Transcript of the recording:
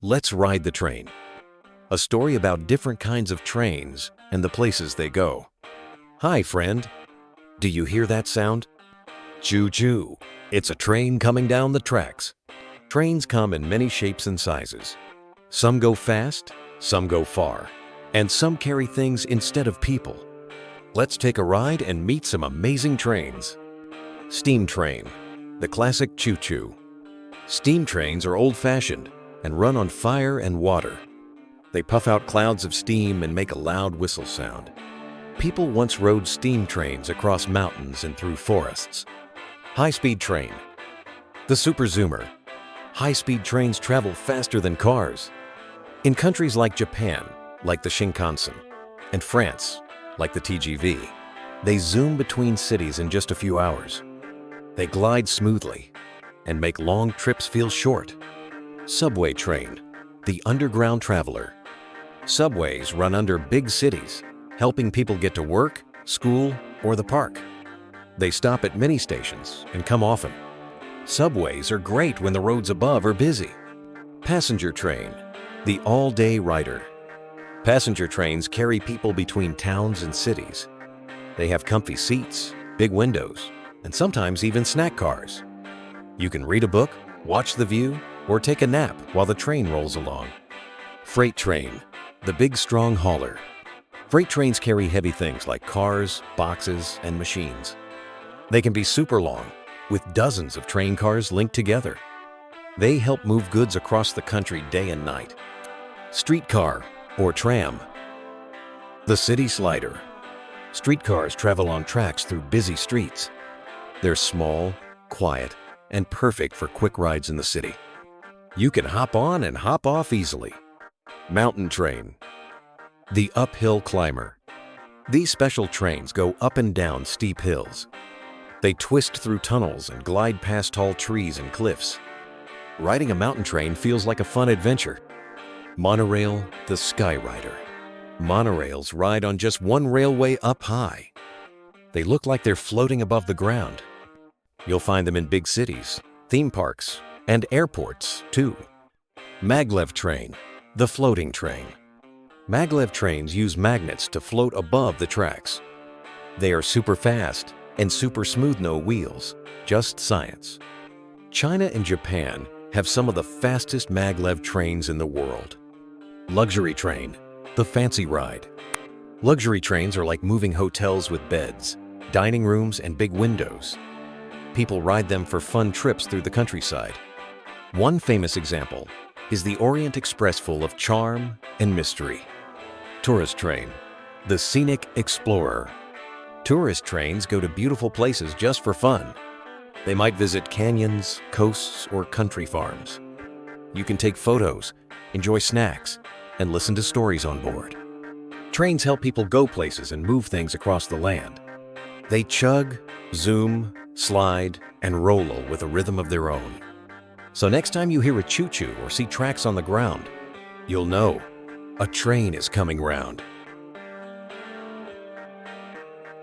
Let's ride the train. A story about different kinds of trains and the places they go. Hi, friend. Do you hear that sound? Choo-choo. It's a train coming down the tracks. Trains come in many shapes and sizes. Some go fast, some go far, and some carry things instead of people. Let's take a ride and meet some amazing trains. Steam train, the classic choo-choo. Steam trains are old-fashioned and run on fire and water. They puff out clouds of steam and make a loud whistle sound. People once rode steam trains across mountains and through forests. High-speed train, the super zoomer. High-speed trains travel faster than cars. In countries like Japan, like the Shinkansen, and France, like the TGV, they zoom between cities in just a few hours. They glide smoothly and make long trips feel short. Subway train, the underground traveler. Subways run under big cities, helping people get to work, school, or the park. They stop at many stations and come often. Subways are great when the roads above are busy. Passenger train, the all-day rider. Passenger trains carry people between towns and cities. They have comfy seats, big windows, and sometimes even snack cars. You can read a book, watch the view, or take a nap while the train rolls along. Freight train, the big strong hauler. Freight trains carry heavy things like cars, boxes, and machines. They can be super long, with dozens of train cars linked together. They help move goods across the country day and night. Streetcar, or tram. The city slider. Streetcars travel on tracks through busy streets. They're small, quiet, and perfect for quick rides in the city. You can hop on and hop off easily. Mountain train, the uphill climber. These special trains go up and down steep hills. They twist through tunnels and glide past tall trees and cliffs. Riding a mountain train feels like a fun adventure. Monorail, the sky rider. Monorails ride on just one railway up high. They look like they're floating above the ground. You'll find them in big cities, theme parks, and airports, too. Maglev train, the floating train. Maglev trains use magnets to float above the tracks. They are super fast and super smooth, no wheels, just science. China and Japan have some of the fastest maglev trains in the world. Luxury train, the fancy ride. Luxury trains are like moving hotels with beds, dining rooms, and big windows. People ride them for fun trips through the countryside. One famous example is the Orient Express, full of charm and mystery. Tourist train, the scenic explorer. Tourist trains go to beautiful places just for fun. They might visit canyons, coasts, or country farms. You can take photos, enjoy snacks, and listen to stories on board. Trains help people go places and move things across the land. They chug, zoom, slide, and roll with a rhythm of their own. So next time you hear a choo-choo or see tracks on the ground, you'll know a train is coming round.